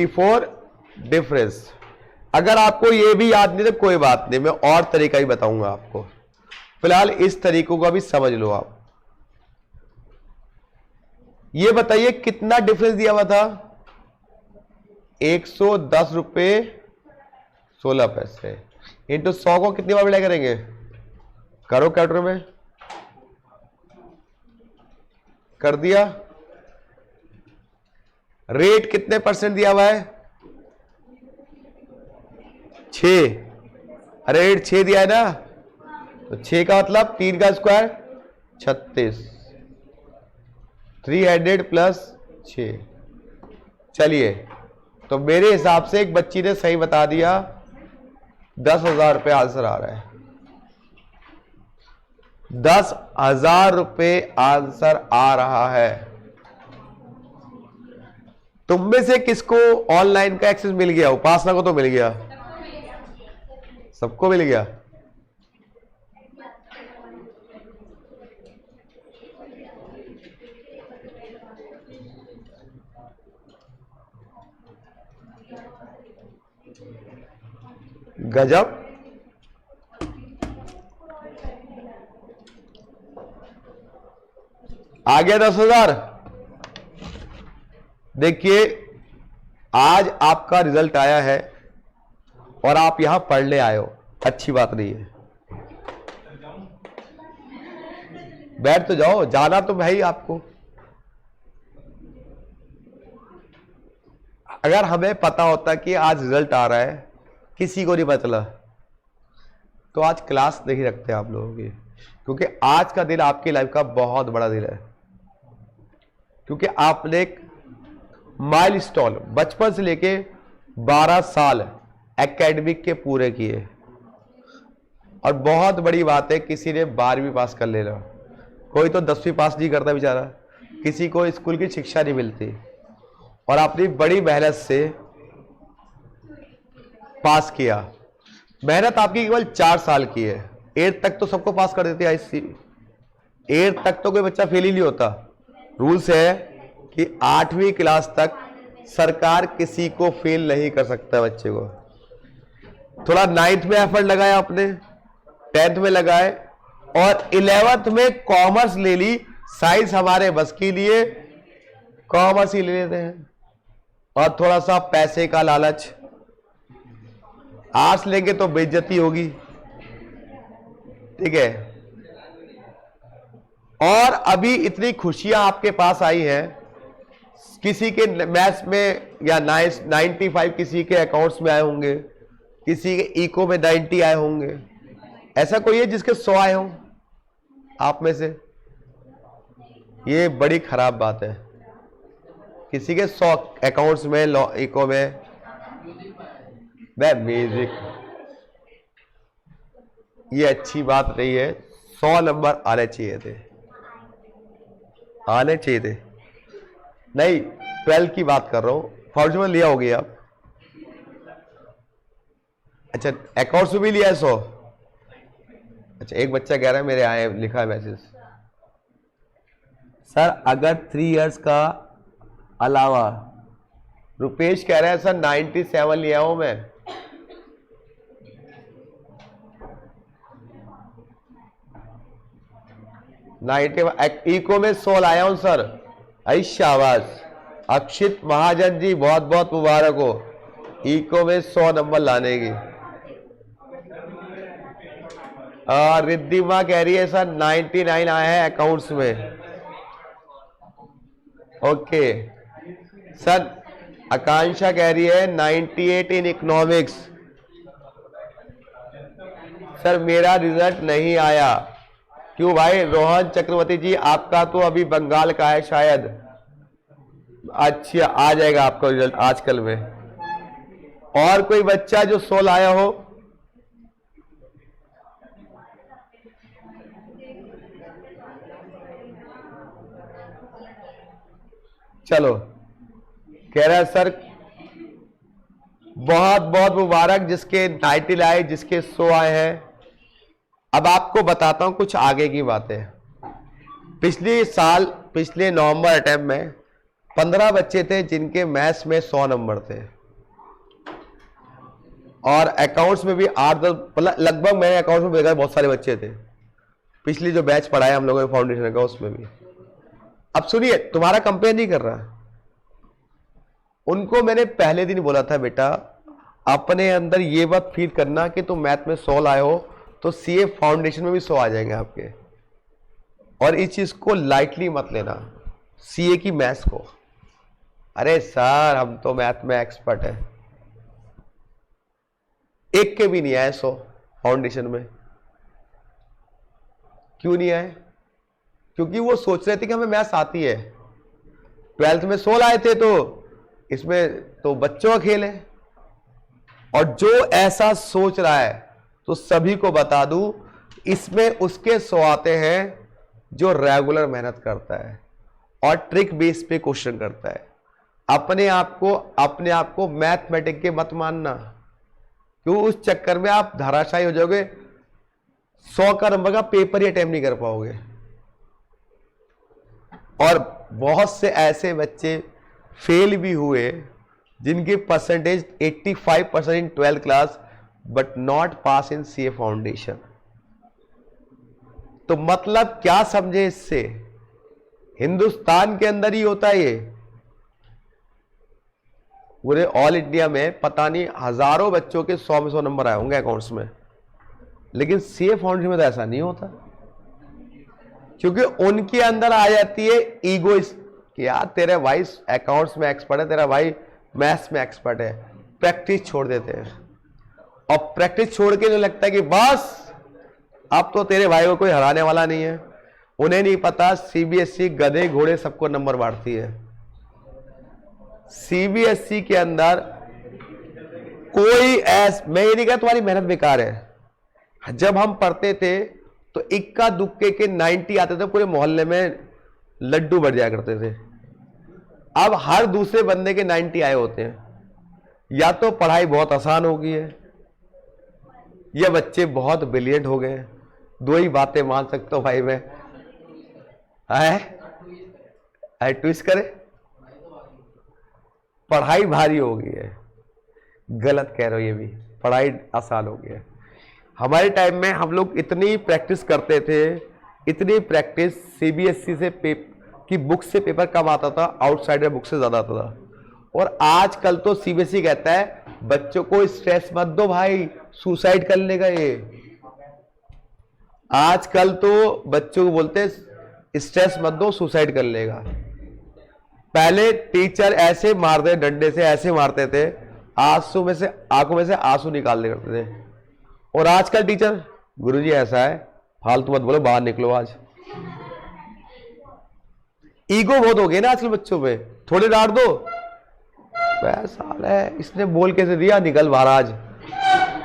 for difference. अगर आपको ये भी याद नहीं तो कोई बात नहीं, मैं और तरीका ही बताऊंगा आपको। फिलहाल इस तरीकों को भी समझ लो आप। ये बताइए कितना डिफरेंस दिया हुआ था? 110 रुपए 16 पैसे इंटू 100 को कितनी बार मल्टीप्लाई करेंगे? करो कैलकुलेटर में। कर दिया। रेट कितने परसेंट दिया हुआ है? 6। अरे रेट 6 दिया है ना, तो 6 का मतलब 3 का स्क्वायर 36, 300 प्लस 6। चलिए, तो मेरे हिसाब से एक बच्ची ने सही बता दिया, 10,000 रुपये आंसर आ रहा है। 10,000 रुपये आंसर आ रहा है। तुम में से किसको ऑनलाइन का एक्सेस मिल गया? उपासना को तो मिल गया, सबको मिल गया। गजब। आ गया 10,000। देखिए, आज आपका रिजल्ट आया है और आप यहां पढ़ने आए हो, अच्छी बात नहीं है। बैठ तो जाओ, जाना तो भाई आपको। अगर हमें पता होता कि आज रिजल्ट आ रहा है, किसी को नहीं पता चला, तो आज क्लास नहीं रखते आप लोगों की। क्योंकि आज का दिन आपकी लाइफ का बहुत बड़ा दिन है। क्योंकि आपने एक माइलस्टोन बचपन से लेके 12 साल एकेडमिक के पूरे किए। और बहुत बड़ी बात है, किसी ने 12वीं पास कर लेना, कोई तो 10वीं पास नहीं करता बेचारा, किसी को स्कूल की शिक्षा नहीं मिलती, और आपने बड़ी मेहनत से पास किया। मेहनत आपकी केवल 4 साल की है। 8 तक तो सबको पास कर देते हैं। 8 तक तो कोई बच्चा फेल ही नहीं होता। रूल्स है कि 8वीं क्लास तक सरकार किसी को फेल नहीं कर सकता बच्चे को। थोड़ा 9th में एफर्ट लगाया आपने, 10th में लगाए, और 11th में कॉमर्स ले ली। साइंस हमारे बस के लिए, कॉमर्स ही ले लेते हैं। और थोड़ा सा पैसे का लालच, आर्ट्स लेंगे तो बेइज्जती होगी, ठीक है। और अभी इतनी खुशियां आपके पास आई हैं, किसी के मैथ्स में या 95 किसी के अकाउंट्स में आए होंगे, किसी के इको में 90 आए होंगे। ऐसा कोई है जिसके 100 आए हों आप में से? ये बड़ी खराब बात है। किसी के 100 अकाउंट्स में इको में म्यूजिक, ये अच्छी बात नहीं है। 100 नंबर आने चाहिए थे, आने चाहिए थे। नहीं, 12 की बात कर रहा हूं। फाउंडेशन में लिया होगी आप? अच्छा, अकाउंट्स में भी लिया है 100? अच्छा, एक बच्चा कह रहा है मेरे आए, लिखा है मैसेज, सर अगर 3 इयर्स का अलावा, रुपेश कह रहा है सर 97 लिया हूं मैं। इको में 100 लाया हूं सर। आई शाबाश। अक्षित महाजन जी, बहुत बहुत मुबारक हो इको में 100 नंबर लाने की। रिद्धिमा कह रही है सर 99 आए हैं अकाउंट्स में। Okay sir. आकांक्षा कह रही है 98 इन इकोनॉमिक्स। सर मेरा रिजल्ट नहीं आया। क्यों भाई? रोहन चक्रवर्ती जी, आपका तो अभी बंगाल का है शायद। अच्छा, आ जाएगा आपका रिजल्ट आजकल में। और कोई बच्चा जो 100 लाया हो? चलो, कह रहा है सर बहुत बहुत मुबारक जिसके 90 लाए, जिसके 100 आए हैं। अब आपको बताता हूं कुछ आगे की बातें। पिछले नवंबर अटेम्प्ट में 15 बच्चे थे जिनके मैथ्स में 100 नंबर थे, और अकाउंट्स में भी 8-10, लगभग मैंने अकाउंट्स में देखा बहुत सारे बच्चे थे। पिछली जो बैच पढ़ाया हम लोगों ने फाउंडेशन का, उसमें भी। अब सुनिए, तुम्हारा कंपेयर नहीं कर रहा, उनको मैंने पहले दिन बोला था बेटा अपने अंदर ये बात फील करना कि तुम मैथ में 100 लाए हो तो सीए फाउंडेशन में भी 100 आ जाएंगे आपके। और इस चीज को लाइटली मत लेना, सीए की मैथ्स को। अरे सर हम तो मैथ में एक्सपर्ट है। एक के भी नहीं आए 100 फाउंडेशन में। क्यों नहीं आए? क्योंकि वो सोच रहे थे कि हमें मैथ्स आती है। 12th में 100 लाए थे, तो इसमें तो बच्चों का खेल है। और जो ऐसा सोच रहा है तो सभी को बता दूं, इसमें उसके 100 आते हैं जो रेगुलर मेहनत करता है और ट्रिक बेस पे क्वेश्चन करता है। अपने आप को मैथमेटिक के मत मानना, क्यों? उस चक्कर में आप धराशायी हो जाओगे, 100 का नंबर का पेपर ही अटेम्प्ट नहीं कर पाओगे। और बहुत से ऐसे बच्चे फेल भी हुए जिनकी percentage 85% in 12th class but not pass in CA foundation. तो मतलब क्या समझे इससे? हिंदुस्तान के अंदर ही होता है ये। पूरे ऑल इंडिया में पता नहीं हजारों बच्चों के 100 में 100 नंबर आए होंगे अकाउंट्स में, लेकिन सीए फाउंडेशन में तो ऐसा नहीं होता, क्योंकि उनके अंदर आ जाती है ईगो कि यार तेरे भाई अकाउंट्स में एक्सपर्ट है, तेरा भाई मैथ्स में एक्सपर्ट है। प्रैक्टिस छोड़ देते हैं, और प्रैक्टिस छोड़ के जो लगता है कि बस अब तो तेरे भाई को कोई हराने वाला नहीं है। उन्हें नहीं पता सीबीएसई गधे घोड़े सबको नंबर बांटती है। सीबीएसई के अंदर कोई मैं ये नहीं कहता तुम्हारी मेहनत बेकार है। जब हम पढ़ते थे तो इक्का दुक्के के 90 आते थे, पूरे मोहल्ले में लड्डू बढ़ जाया करते थे। अब हर दूसरे बंदे के 90 आए होते हैं। या तो पढ़ाई बहुत आसान हो गई है, या बच्चे बहुत ब्रिलियंट हो गए। दो ही बातें मान सकता हूं भाई मैं। है ट्विस्ट करे, पढ़ाई भारी हो गई है। गलत कह रहे हो, ये भी पढ़ाई आसान हो गई है। हमारे टाइम में हम लोग इतनी प्रैक्टिस करते थे, इतनी प्रैक्टिस, सीबीएसई से की बुक से पेपर कम आता था, आउटसाइडर बुक से ज्यादा आता था। और आजकल तो सीबीएसई कहता है बच्चों को स्ट्रेस मत दो भाई, सुसाइड कर लेगा ये। आजकल तो बच्चों को बोलते स्ट्रेस मत दो, सुसाइड कर लेगा। पहले टीचर ऐसे मारते, डंडे से ऐसे मारते थे, आंसू में से, आंखों में से आंसू निकाल दे करते थे। और आजकल टीचर, गुरुजी ऐसा है, फालतू मत बोलो, बाहर निकलो आज। ईगो बहुत हो गया ना आजकल बच्चों में, थोड़े डांट दो, पैसा है इसने बोल के से दिया, निकल बाहर आज।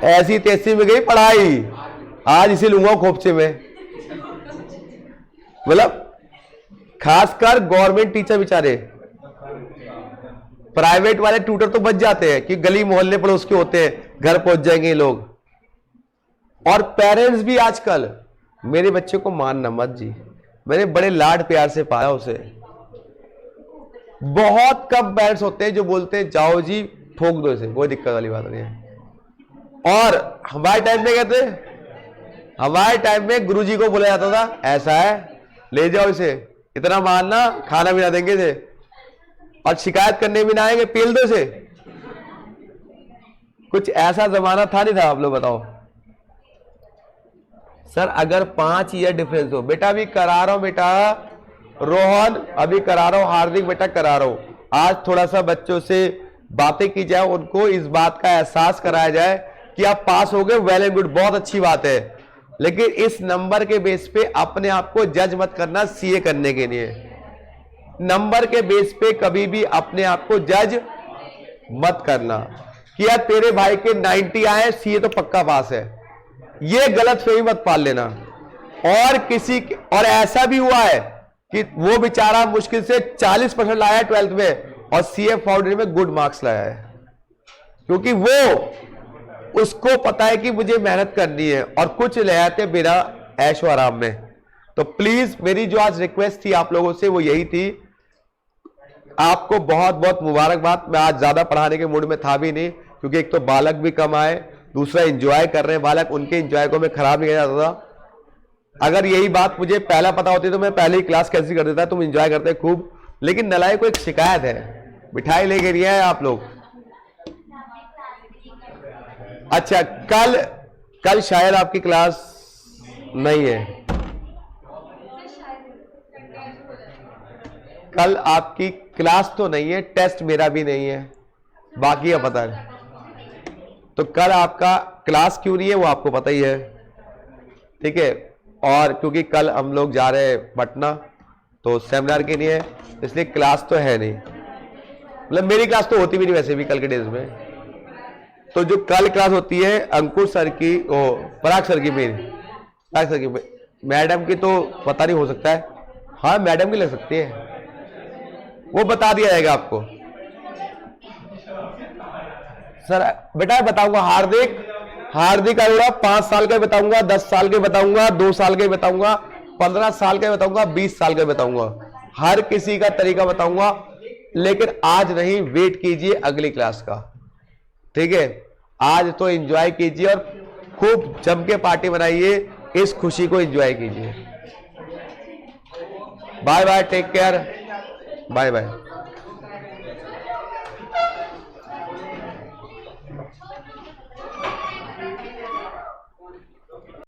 ऐसी तैसी में गई पढ़ाई, आज इसे लूंगा खोपचे में। मतलब खासकर गवर्नमेंट टीचर बेचारे, प्राइवेट वाले ट्यूटर तो बच जाते हैं कि गली मोहल्ले पड़ोस के होते हैं, घर पहुंच जाएंगे लोग। और पेरेंट्स भी आजकल, मेरे बच्चे को मारना मत जी, मैंने बड़े लाड प्यार से पाया उसे। बहुत कम पेरेंट्स होते हैं जो बोलते हैं जाओ जी ठोक दो इसे, कोई दिक्कत वाली बात नहीं है। और हमारे टाइम में कहते, हमारे टाइम में गुरुजी को बोला जाता था ऐसा है, ले जाओ इसे, इतना मारना, खाना भी ना देंगे इसे, और शिकायत करने भी ना आएंगे, पेल दो इसे। कुछ ऐसा जमाना था नहीं था? आप लोग बताओ सर। अगर 5 ईयर डिफरेंस हो, बेटा अभी करा रहा हूं, बेटा रोहन अभी करा रहा हूं, हार्दिक बेटा करा रहा हूं, आज थोड़ा सा बच्चों से बातें की जाए, उनको इस बात का एहसास कराया जाए कि आप पास हो गए, वेल एंड गुड, बहुत अच्छी बात है। लेकिन इस नंबर के बेस पे अपने आप को जज मत करना सीए करने के लिए। नंबर के बेस पे कभी भी अपने आप को जज मत करना कि यार तेरे भाई के 90 आए, सीए तो पक्का पास है, ये गलत फहमी मत पाल लेना। और ऐसा भी हुआ है कि वो बेचारा मुश्किल से 40% लाया है 12th में, और सीए फाउंडेशन में गुड मार्क्स लाया है, क्योंकि वो उसको पता है कि मुझे मेहनत करनी है, और कुछ ले आते बिना ऐशो आराम में। तो प्लीज मेरी जो आज रिक्वेस्ट थी आप लोगों से वो यही थी, आपको बहुत बहुत मुबारकबाद। मैं आज ज्यादा पढ़ाने के मूड में था भी नहीं, क्योंकि एक तो बालक भी कम आए, दूसरा एंजॉय कर रहे हैं बालक, उनके एंजॉय को मैं खराब नहीं किया जाता था। अगर यही बात मुझे पहला पता होती तो मैं पहले ही क्लास कैंसिल कर देता, तुम एंजॉय करते खूब। लेकिन नलायक को एक शिकायत है, मिठाई लेके नहीं आए आप लोग। अच्छा, कल शायद आपकी क्लास नहीं है, कल आपकी क्लास तो नहीं है, टेस्ट मेरा भी नहीं है, बाकी का पता है। तो कल आपका क्लास क्यों नहीं है वो आपको पता ही है, ठीक है। और क्योंकि कल हम लोग जा रहे हैं पटना, तो सेमिनार के लिए, इसलिए क्लास तो है नहीं। मतलब मेरी क्लास तो होती भी नहीं वैसे भी कल के डेज में। तो जो कल क्लास होती है अंकुर सर की, ओ पराग सर की, पराग सर की, मैडम की तो पता नहीं, हो सकता है हाँ मैडम की लग सकती है, वो बता दिया जाएगा आपको। सर बेटा बताऊंगा, हार्दिक अरोड़ा 5 साल का बताऊंगा, 10 साल के बताऊंगा, 2 साल के बताऊंगा, 15 साल के बताऊंगा, 20 साल के बताऊंगा, हर किसी का तरीका बताऊंगा। लेकिन आज नहीं, वेट कीजिए अगली क्लास का, ठीक है। आज तो एंजॉय कीजिए और खूब जम के पार्टी बनाइए, इस खुशी को एंजॉय कीजिए। Bye bye, take care, bye bye.